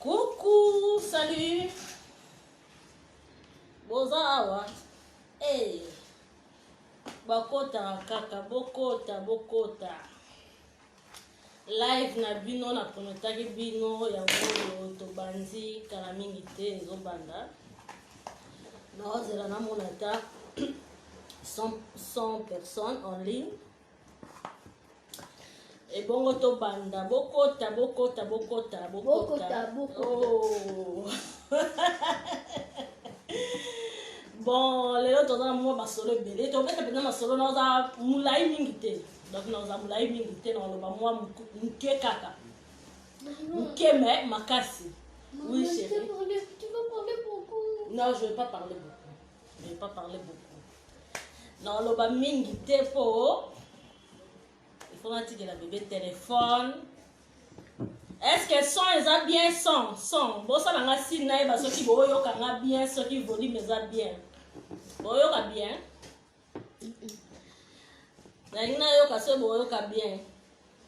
Coucou, salut. Boza awa. Hey. Bakota kaka, bokota. Live na bino na prometaki bino ya ngolo to banzi kala mingi te zo banda. Na ozela na monata 100 personnes en ligne. Et bongo to banda, bokota. Oh. Bon, les autres ont moi basolo belé. Tu vois que masolo na za mulai mingite. Donc na za mulai mingite na lo ba moi mke kaka. Mke me makasi. Oui chérie. Tu vas parler beaucoup. Non, je vais pas parler beaucoup. Non, lo ba mingite po. Il faut que la bébé téléphone. Est-ce que son est bien son? Bon ça n'a pas si naïf parce que boyo kanga bien, ce qui volume est bien. Boyo ka bien. Naina yo ka se boyo ka bien.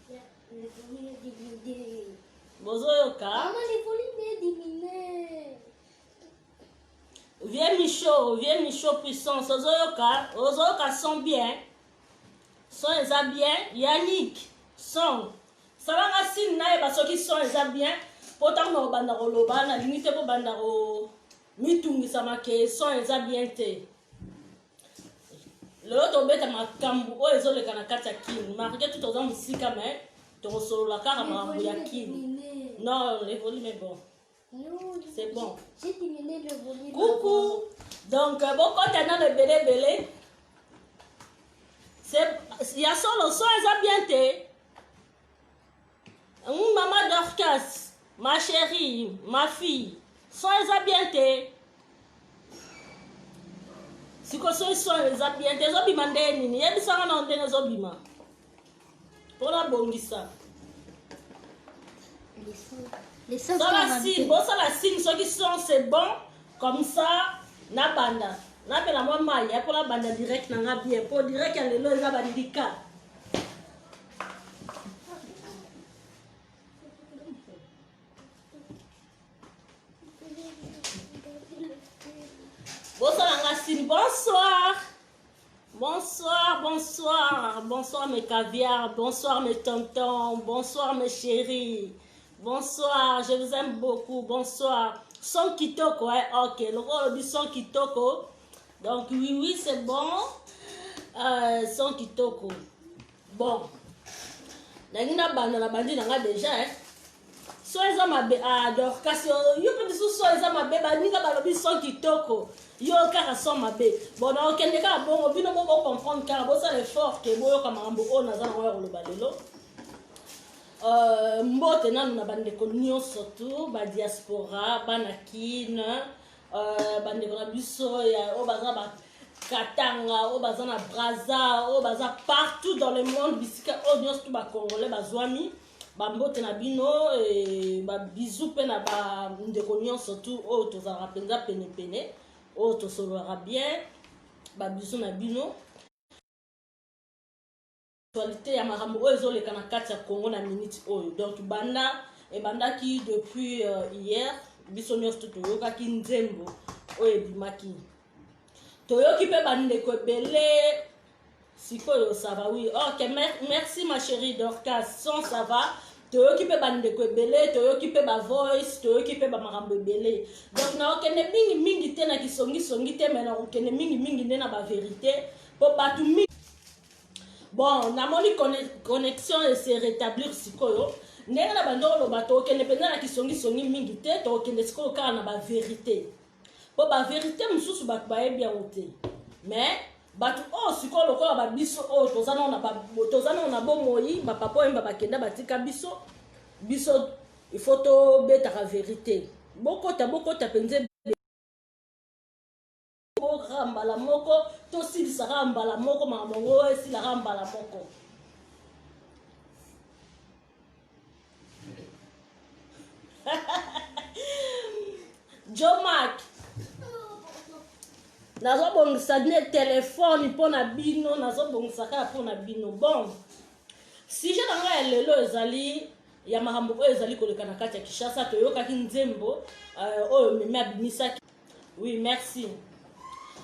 Le volume est diminué. Bozo yo ka. Maman, le volume est diminué. Viens Michaud puissance. Ozo yo ka son bien. Son est bien. Yannick son. Ça va si naïf parce que son est bien. Pourtant no banda ko loba na limite ko banda ko mitungi sama ke son est bien te. L'autre bête ma kambu o ezole kana kata kin. Marqué tout aux musika mais to solo la kara ma ya kin. Non, le volume est bon. C'est bon. J'ai diminué le volume. Coucou. Donc beaucoup t'as le belé. C'est il y a solo son est bien te. Maman Dorcas, ma chérie, ma fille, sont les habités. Si vous sont les habités, les obima ndeni, ni yebi sanga na ndeni les obima. Pour la bongisa. Les sons. Dans la signe, bon ça la signe, ceux qui sont c'est bon, comme ça, na banda. Na pela moi maille, pour la banda direct na bien, pour direct qu'il y a les lois abadika. Bonsoir mes caviars, bonsoir mes tontons, bonsoir mes chéris, bonsoir, je vous aime beaucoup, bonsoir. Son kitoko, hein? Ok, le rôle du son kitoko, donc oui c'est bon, son kitoko, bon, na bandi nanga déjà, hein? Sois à ma bé, alors, parce que yo peux dire sois à ma bé, baninga balobi son kitoko. Yo kaka son ma bé. Bon, na okende ka bon, bino mo comprendre car bo ça l'effort que boyo ka mambo o na za na wa lo balelo. Mbote na na bande ko nyonso surtout ba diaspora, banakine, bande ko na biso ya o baza ba Katanga, o baza na Brazza, o baza partout dans le monde bisika o nyonso tout ba congolais bazwami. Bambote na bino et ba bisou pe na ba ndeko nyonso surtout o tozala penza pene o to solora bien ba bisou na bino actualité ya makambo o ezoleka na kati ya Congo na minute oyo donc banda e banda ki depuis hier biso nyonso toyokaki nzembo oyo ebimaki toyoki pe bandeko ebele sikoyo ça va oui ok merci ma chérie Dorcas son ça va toyoki pe bandeko ebele toyoki pe ba voice toyoki pe ba makambo ebele donc na okende mingi te na kisongi te mais na okende mingi nde na ba vérité po batu mingi. Bon na moni connexion et se rétablir sikoyo ndenge na bandoko lo bato okende penza na kisongi mingi te to okende sikoyo kaka na ba vérité po ba vérité mosusu bato bayebi yango te mais batu o siko lokola ba biso o tozana na bomoi ba papa oyemba bakenda batika biso il faut to beta la vérité bokota penze ramba la moko to silisa ramba la moko mamongo esi la ramba la moko Jomak nazo bongisa ne téléphone pona bino nazo bongisa ka pona bino bon si je nanga lelo ezali ya makambo oyo ezali koleka na kati ya Kinshasa toyokaki nzembo oyo meme abimisaki. Oui, merci.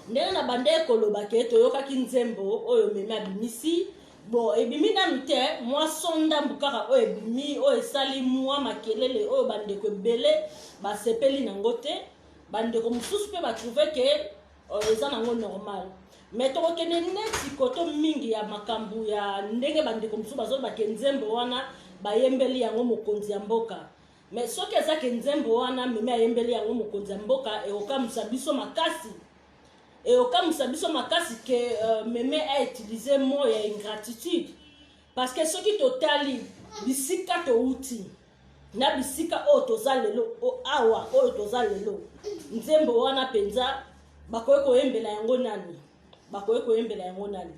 Ndenge na bande koloba ke toyokaki nzembo oyo meme abimisi. Bon, ebimi nanu te mwa sonda mbukaka oyo ebimi oyo esali mwa makelele oyo bandeko ebele basepeli nango te. Bandeko mosusu mpe batrouve ke eza nango normal. Mais tokokende neti koto mingi ya makambo ya ndenge bandeko mosusu bazoloba ke nzembo wana bayembeli yango mokonzi ya mboka. Mais soki eza ke nzembo wana meme ayembeli yango mokonzi ya mboka ekokamwisa biso makasi. Ekokamwisa biso makasi ke meme a utilisé mot ya ingratitude. Parce que soki totali bisika touti na bisika oyo toza lelo awa oyo toza lelo nzembo wana penza bakoki koyembela yango nani. Bakoki koyembela yango nani.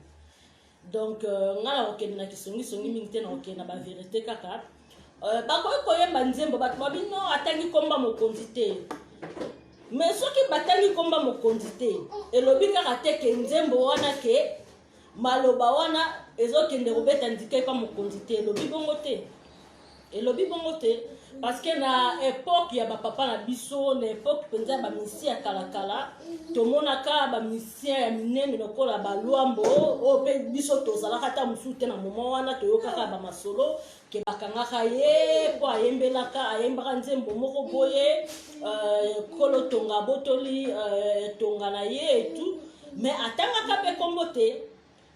Donc ngala okende na kisongi mingi te na okende na ba vérité kaka. Bakoki koyemba nzembo bato babino atangi komba mokonzi te. Mais soki batangi komba mokonzi te elobi kaka te ke nzembo wana ke maloba wana ezokende kobeta ndike pa mokonzi te elobi bongo te. Elobi bongo te parce que na époque ya ba papa na biso na époque penza ba misi ya kala tomonaka ba misi ya minene lokola ba lwambo o pe biso tozalaka ta musu te na moment wana toyokaka ba masolo ke bakangaka ye po ayembelaka ayembaka nzembo moko boye kolo tonga botoli tonga na ye et tout mais atangaka pe kombo te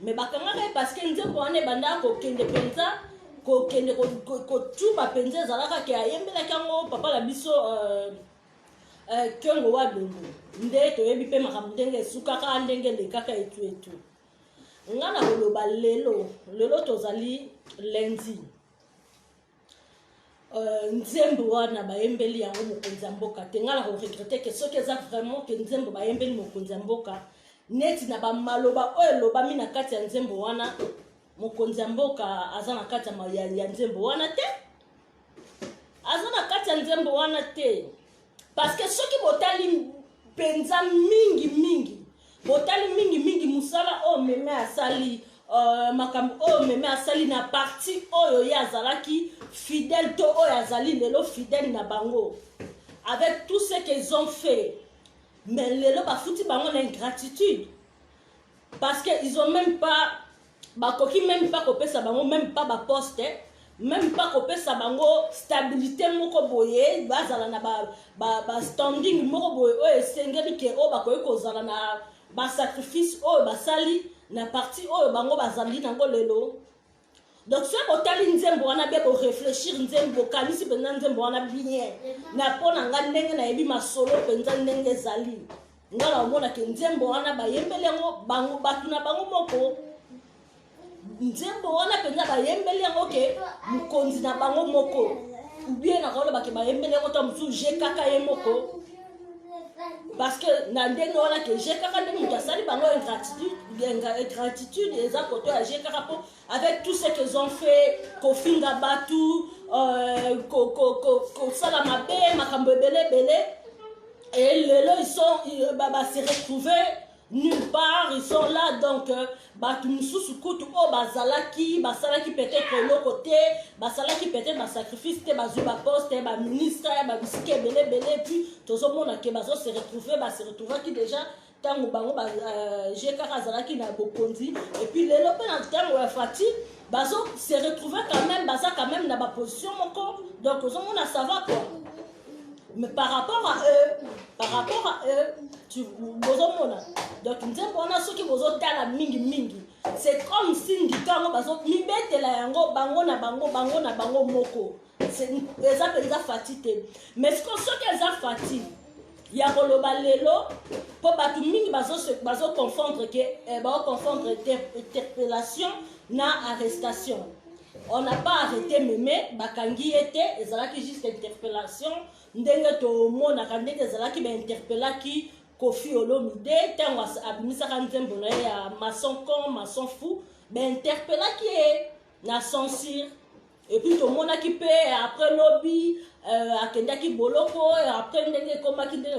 mais bakangaka parce que nzembo wana banda ko kende penza ko kende ko tuba penza zalaka ke ayembelaka yango papa la biso Kyongo wa dongo nde toyebi pe makambo ndenge sukaka ndenge lekaka etu ngana koloba lelo tozali lundi nzembo wana bayembeli yango mokonzi ya mboka te ngala ko regrette ke soki eza vraiment ke nzembo bayembeli mokonzi ya mboka neti na ba maloba oyo lobami na kati ya nzembo wana mokonzi ya mboka aza na kati ya nzembo wana te aza na kati ya nzembo wana te. Parce que ceux qui botali penza mingi botali musala o meme asali makambo o meme asali na parti oyo ya zalaki fidèle to oyo azali lelo fidèle na bango avec tout ce qu'ils ont fait. Mais lelo bafuti bango na ingratitude parce que ils ont même pas bakoki même pas kopesa bango même pas ba poste même pas kopesa bango stabilité moko boye bazala na ba standing moko boye o esengeli ke o bakoki kozala na ba sacrifice o basali na parti o bango bazali nango lelo. Donc ce otali nzembo wana be ko réfléchir nzembo kanisi penza nzembo wana bien na pona nga ndenge na yebi masolo penza ndenge zali ngala omona ke nzembo wana bayembele ngo bango batu na bango moko nzembo wana penza bayembeli yango ke mokonzi na bango moko bien na koloba ke bayembeli yango to musu je kaka ye moko parce que na ndenge wana ke je kaka ndenge mutu asali bango ingratitude eza koto ya je kaka po avec tout ce qu'ils ont fait kofinga batu kosala mabe makambo ebele et lelo ils sont se retrouver nulle part, ils sont là. Donc batu mususu kutu o basalaki peut-être le côté basalaki peut-être ba sacrifice te bazu ba poste ba ministre ba bisike belé puis tozo mona ke bazo se retrouver qui déjà tango bango ba jekaka zalaki na bokonzi et puis lelo pe na tango ya fati bazo se retrouver quand même baza quand même na ba position moko. Donc tozo mona ça va quoi. Mais par rapport à eux, tu bozomona. Donc nzembo wana soki bozotala mingi. C'est comme si ndikango bazo mibetela yango bango na bango moko. C'est eza fatite. Mais ce qu'on soki eza fatite, ya koloba lelo po batu mingi bazo confondre interpellation na arrestation. On n'a pas arrêté mémé bakangi ete ezalaki juste interpellation ndenge to mona kandeke ezalaki ba interpellaki Kofi Olomide tango abimisaka nzembo na ya maçon fou ba interpellaki na censure et puis to mona ki pe après lobby akendaki boloko après ndenge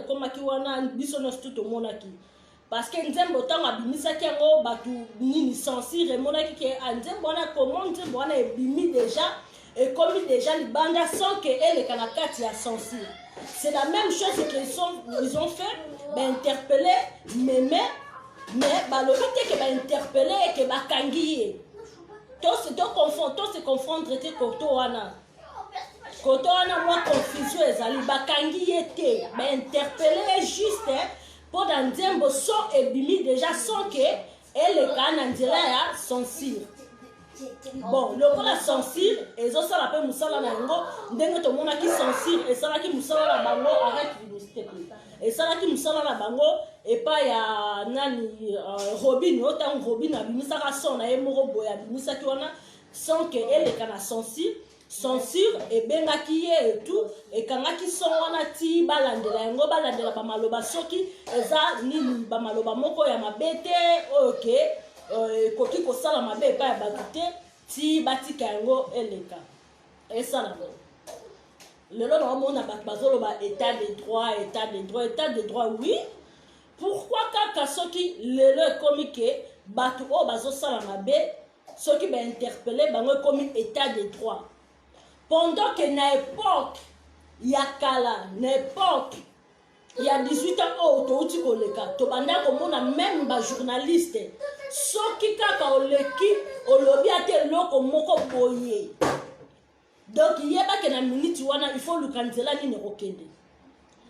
komaki wana biso no tout mona ki parce que nzembo tango abimisaki yango batu nini censure monaki ke nzembo wana comment nzembo wana ebimi déjà et comme déjà les bandes sans que elle kanakati a censure. C'est la même chose qu'ils ont fait, ben interpeller, mais balobite que ben interpeller et que ba kangiye. Tous se confondre te koto wana. Koto wana moi confusion ezali ba kangiye te, ben interpeller juste pour dans Nzembo son ebimi déjà sans que elle kana nzela ya censure. Bon, le coup la censure, et ça la paix moussala na yango, ndenge to mona ki censure, et ça la ki moussala la bango, arrête s'il te plaît. Et ça la ki moussala la bango, et pas ya nani Robin, autant Robin a bimisa ka son na emoro boya bimisa ki wana, sans que elle kana censure, et benga ki ye et tout, et kanga ki son wana ti balandela yango, balandela ba maloba soki, eza nini ba maloba moko ya mabete, ok. Koki kosala mabe pa ya bakite ti batika yango eleka esala lelo na mona bazolo ba état de droit oui pourquoi kaka soki lelo ekomi ke bato o bazosala mabe soki ba interpeller bango ekomi état de droit pendant que na époque ya kala na époque il y a 18 ans autouti koleka to banda komona même ba journaliste soki kaka oleki olobi ate loko moko boye donc yeba ke na minute wana il faut lukanzela nini kokende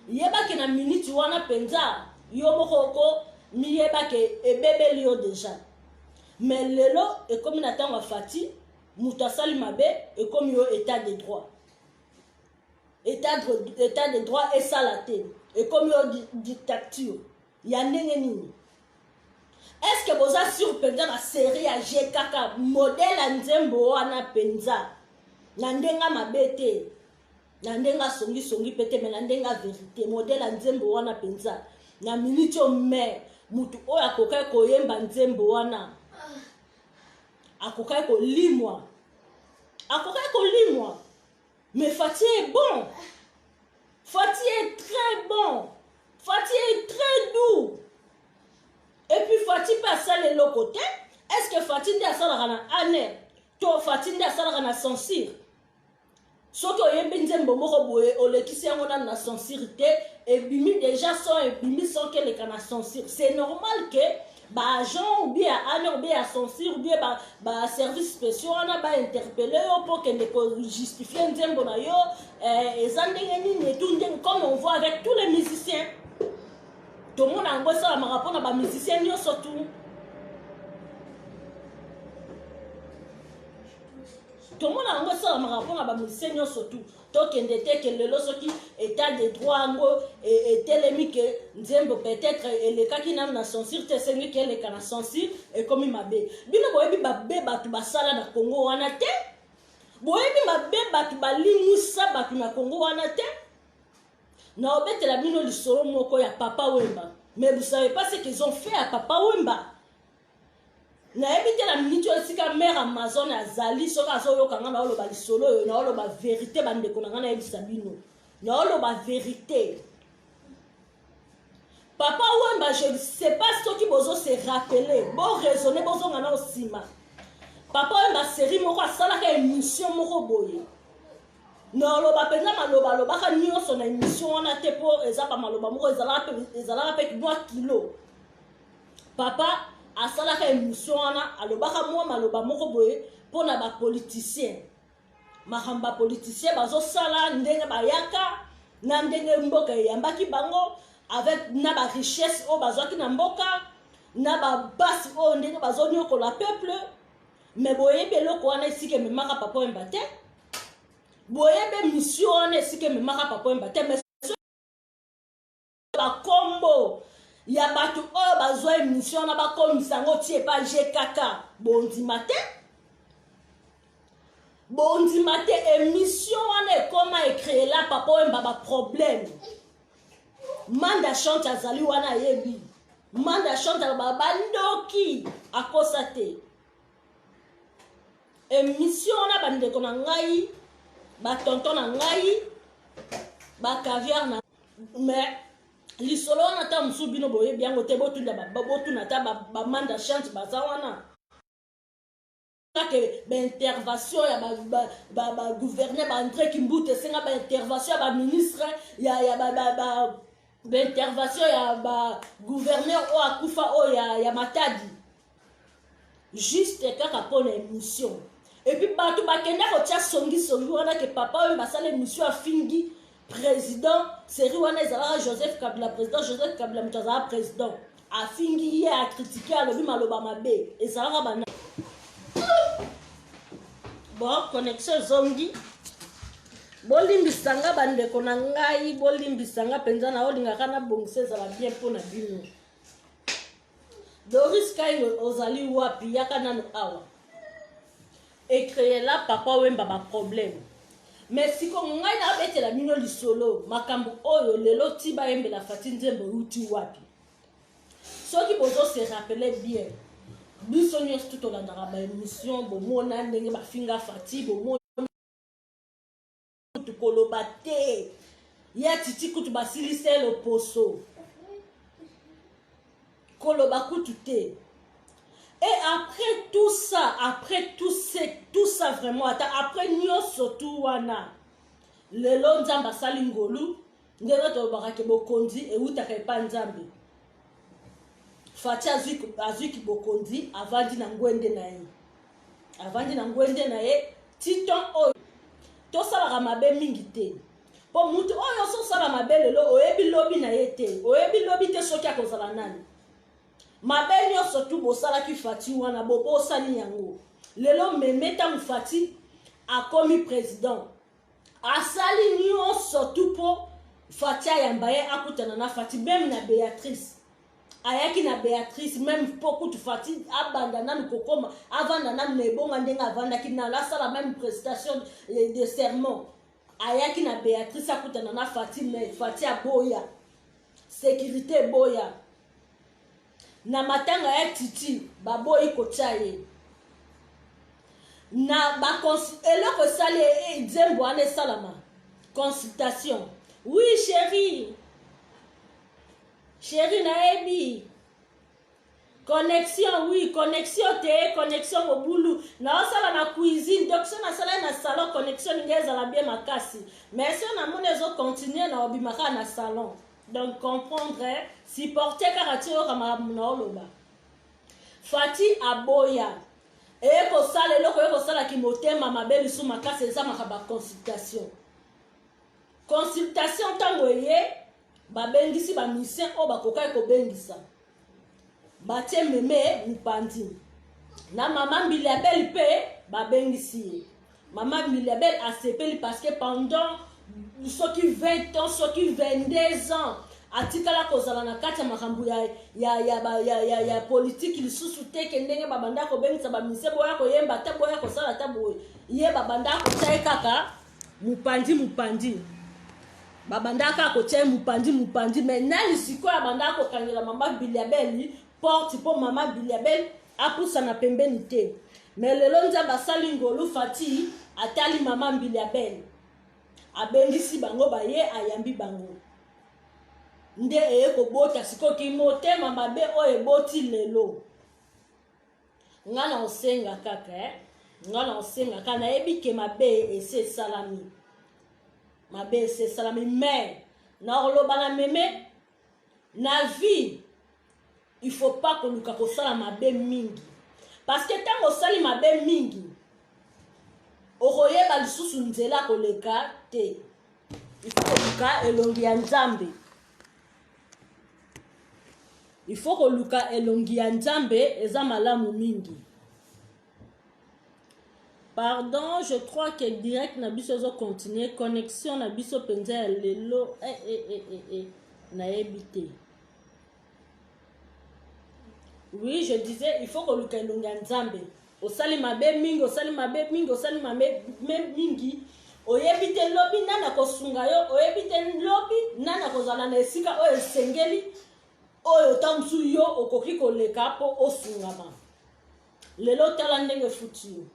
yeba ke na minute wana penza yo moko ko mi yeba ke ebebeli yo déjà mais lelo ekomi na tango fati mutu asali mabe ekomi yo état de droit état de droit esala te ekomi yo dictature ya ndenge nini. Est-ce que vous avez sur penza la série à GKK modèle à Nzembo wana penza nandenga mabete nandenga songi pete mais nandenga vérité modèle à Nzembo wana penza na minute mais mutu oya akokai koyemba Nzembo wana akokai ko limwa mais Fati est bon, Fati est très bon, Fati est très doux. Et puis Fati passe à l'autre côté. Est-ce que Fati n'a pas la année? Toi Fati n'a pas la censure. Sauf que y a un bon boye au le qui s'est en a censurité et bimi déjà sont et bimi sans que les canards censure. C'est normal que bah agent ou bien année ou bien censure ou bien bah service spécial on a bah interpellé pour que les justifier un zembo na yo et zandengeni et tout comme on voit avec tous les musiciens. Tout le monde a envoyé ça à ma rapport à les musiciens surtout. Tout le monde a envoyé ça à ma rapport à les musiciens surtout. Donc il était que le loso qui état de droit et télémi que Nzembo peut-être et les cas qui n'ont pas censure c'est lui qui est les cas censure et comme il m'a bé. Bino boyebi ba beba tu basala na Congo wana te. Boyebi ma beba tu balimusa ba tu na Congo wana te. Na obete la bino lisoro moko ya Papa Wemba. Mais vous savez pas ce qu'ils ont fait à Papa Wemba. Na ebite la minute osika mère Amazon azali soka so yo kanga na oloba lisolo na oloba vérité bande ko na ebisa bino. Na oloba vérité. Papa Wemba je ne sais pas ce qui bozo se rappeler. Bon raisonner bozo ngana osima. Papa Wemba série moko asala ka émission moko boye. Non, loba penza maloba loba ka nyonso na émission wana te po eza ba maloba moko ezala pe moi kilo. Papa asala ka émission wana aloba ka moi maloba moko boye po na ba politicien. Mahamba politicien bazo sala ndenge bayaka na ndenge mboka yambaki bango avec na ba richesse o bazwaki na mboka na ba basi o ndenge bazo nyokola peuple mais boye beloko wana isike memaka Papa Wemba te. Boyebe mission esike memaka Papa Wemba te mais ba kombo ya batu oyo bazwa émission na ba komisango tie pa GKK bondima te émission wana ekoma écréer là Papa Wemba ba problème manda chante azali wana yebi manda chante ba bandoki akosa te émission na bande ko na ngai ba tonton na ngai ba caviar na mais lisolo na ta musubino boye biango te botunda ba botuna ta ba manda chante baza wana que l'intervention ya ba gouverneur ba André Kimbuta senga ba intervention ya ba ministre ya ba intervention ya ba gouverneur o akufa o ya Matadi juste kaka pona émission et puis bato bakenda ko tia songi wana que papa oyo basala émission afingi président série wana ezalaka Joseph Kabila président Joseph Kabila mutazala président afingi ye a critiquer alobi maloba mabe ezalaka bana bon connexion zongi bolimbisanga bandeko na ngai bolimbisanga penza na olingaka na bongisa ezala bien mpo na bino Doris Kai ozali wapi yaka nano awa ekreela papa wemba ba problème mais siko ngai na betela bino lisolo makambo oyo lelo tiba yembela Fati Nzembo uti wapi soki bozo se rappeler bien biso nyonso tout olandaka ba émission bomona ndenge bafinga Fati bomona tukoloba te ya titi kutu basilise loposo koloba kutu te. Et après tout ça, après tout ça vraiment, après nyoso tout wana, lelo nzamba sali ngolu, ndenge to barake bokondi e utaka epa nzambe. Fati azuki bokondi avandi na ngwende na ye. Avandi na ngwende na ye, titon oyo. To sala mabe mingi te. Po mutu oyo so sala mabe lelo oyebi lobi na ye te. Oyebi lobi te soki akozala nani. Mabe nyonso tu bosalaki Fati wana bobosani yango lelo memeta Fati akomi président asali nyonso tu po Fati ayamba ye akutana na Fati même na Béatrice ayaki na Béatrice même po kutu Fati abanda nanu kokoma avanda nanu na ebonga ndenge avandaki na la sala même prestation de serment ayaki na Béatrice akutana na Fati mais Fati aboya sécurité boya na matanga ya titi baboyi kotia ye na eloko sali Nzembo ane salama consultation oui chérie na ebi connexion oui connexion te connexion mobulu na osala na cuisine donc so na sala na salon connexion ngeza la bien makasi mais si on a mon ezo continuer na obimaka na salon. Donc comprendre, si porter karatio kama mnaoloba. Fati aboya. Et ko sala loko ko sala ki motema mabeli su makase eza makaba consultation. Consultation tango ye babengisi ba mission o bakoka ko bengisa. Batie meme mupandi. Na mama Mbiliabel pe babengisi. Mama Mbiliabel a sepeli parce que pendant ceux qui 20 ans, ceux qui 22 ans, atikala kozala na kati ya makambo ya politique lisusu te kendenge babanda ko bengisa ba mise boya ko yemba ta boya ko sala ta boye ye babanda ko tsaye kaka mupandi babanda ka ko tsaye mupandi mais nani siko ya banda ko kangela mama Biliabel porte pour mama Biliabel apusa na pembeni te mais lelo nza basali ngolu Fati atali mama Biliabel abengisi bango baye ayambi bango nde eko bota sikoki motema mabe o eboti lelo ngana osenga kaka ngana osenga kana ebike mabe ese salami mais na oloba na meme na vie il faut pas que luka ko sala mabe mingi parce que tango sali mabe mingi okoyeba lisusu nzela koleka te il faut koluka elongi ya Nzambe il faut koluka elongi ya Nzambe eza malamu mingi. Pardon, je crois que direct na biso zo continuer connexion na biso penza lelo na ebité. Oui, je disais il faut koluka elongi ya Nzambe. Osali mabe mingi, osali mabe mingi. Oyebite lobi nana kosunga yo, oyebite lobi nana kozala na esika oyo esengeli oyo tamsu yo okoki koleka po osungama. Lelo tala ndenge futi.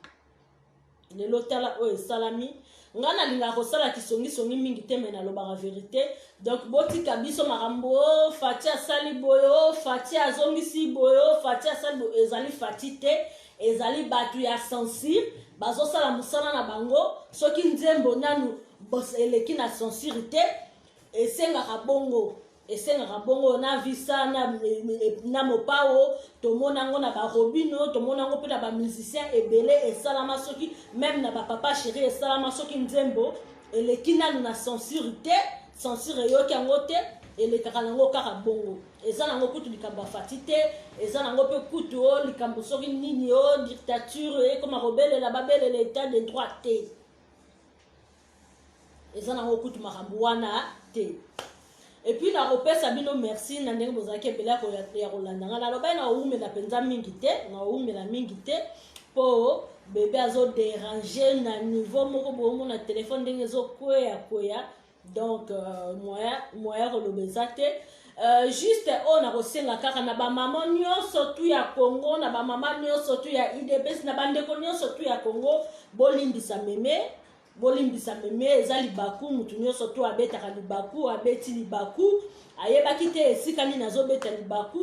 Lelo tala oyo salami. Ngana linga kosala kisongi mingi teme na loba la vérité. Donc boti kabiso marambo Fati asali boyo, Fati azongisi boyo, Fati asali boyo ezali Fati te. ezali batu ya censure bazosala musala na bango soki nzembo nanu eleki na censure te esengaka bongo na visa na mopao tomona ngo na barobino tomona ngo mpe na bamusicien ebele esalama soki même na bapapa chéri esalama soki nzembo eleki nanu na censure te censure eyoki yango te elekaka nango kaka bongo eza nango kutu likambo afati te eza nango mpe kutu o likambo soki nini o dictature ekoma kobelela babelela état de droit te eza nango kutu makambo wana te. Et puis na kopesa bino merci na ndenge bozalaki ebele ya kolandanga nalobai na oumela mpenza mingi te na oumela mingi te mpo bebe azoderange na niveau moko boomona telefone ndenge ezokweya donc moya koloba eza te juste oyo nakosenga kaka na bamama nyonso tu ya Congo na bamama nyonso tu ya IDPS na bandeko nyonso tu ya Congo bolimbisa meme eza libaku mutu nyonso tu abetaka libaku abeti libaku ayebaki te esika nini azobeta libaku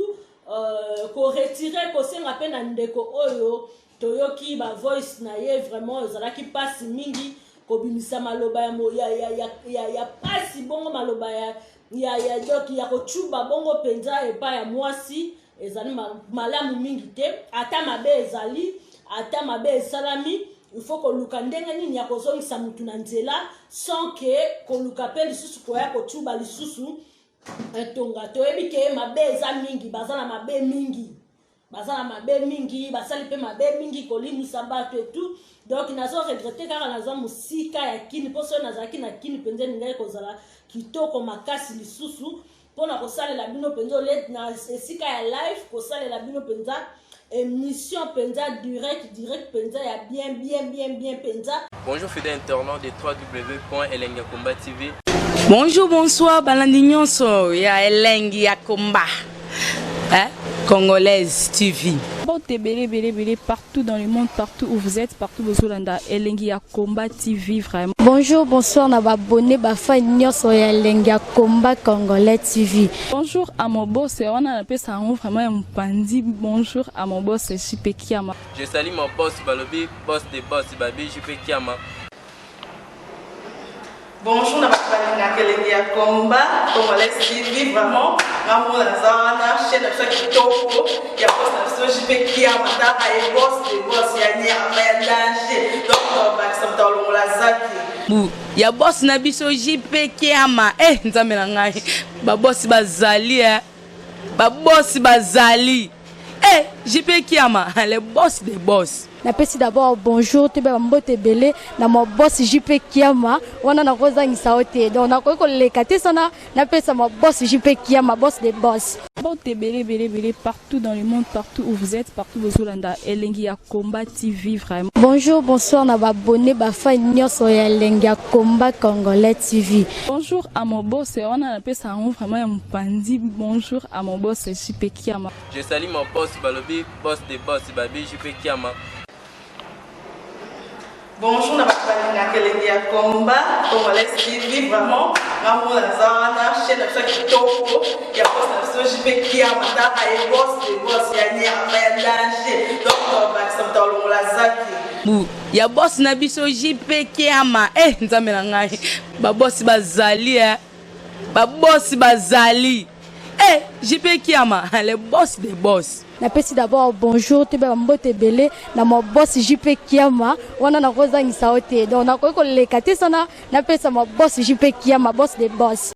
koretire kosenga mpe na ndeko oyo toyoki voice na ye vraiment ezalaki pasi mingi kobimisa maloba ya pasi bongo maloba ya kochuba bongo penza epa ya mwasi ezali malamu mingi te ata mabe esalami il faut koluka ndenge nini ya kozongisa mutu na nzela sans que koluka pe lisusu koya kochuba lisusu etonga toyebi ke mabe eza mingi bazala mabe mingi basali pe mabe mingi kolimisa bato et tout donc nazo regretter kaka nazo musika ya kini poso nazaki na kini penze ningai kozala kitoko makasi lisusu pona kosalela bino penzo let na esika ya live kosalela bino penza émission penza direct penza ya bien penza. Bonjour fidèles internautes de www.elengiakomba TV. Bonjour, bonsoir, balandi nyonso ya Elengi ya Komba. Congolaise TV. Bon, belé partout dans le monde, partout où vous êtes, partout où vous êtes, Elengi ya Komba TV vraiment. Bonjour, bonsoir, na abonné bafa nyonso ya Elengi ya Komba Congolais TV. Bonjour à mon boss, on a appelé ça vraiment un pandi. Bonjour à mon boss, JP Kiama. Je salue mon boss Balobi, boss des boss Babi, JP Kiama. Bonjour, na Elengi ya Komba Congolais TV vraiment. Maman Lazana, chaîne de kitoko, ya boss na JP Kiama, ta ay boss des boss ya ni ya danger. Donc ba samta longola zaki. Ya boss na biso JP Kiama nzambe na ngai ba boss bazali JP Kiama le boss des boss. Napesi d'abord bonjour te ba mbote belé na mo boss JP Kiama wana na kozangisa ote donc na ko lekate sana napesa mo boss JP Kiama boss des boss. Bon, belé partout dans le monde, partout où vous êtes, partout où vous êtes, Elengi ya Komba TV vraiment. Bonjour, bonsoir, na abonné bafa nyonso ya Elengi ya Komba Congolais TV. Bonjour à mon boss, on a appelé ça vraiment un pandi. Bonjour à mon boss, JP Kiama. Je salue mon boss Balobi, boss des boss Babi, JP Kiama. Bonjour, na Elengi ya Komba Congolais TV vraiment. Maman Lazana, chaîne de kitoko, ya boss na JP Kiama, ta ay boss des boss ya ni ya danger. Donc ba samta longola zaki. Ya boss na biso JP Kiama nzambe na ngai ba boss bazali JP Kiama le boss des boss. Napesi d'abord bonjour te ba mbote belé na mo boss JP Kiama wana na kozangisa ote donc na ko lekate sana napesa mo boss JP Kiama boss des boss.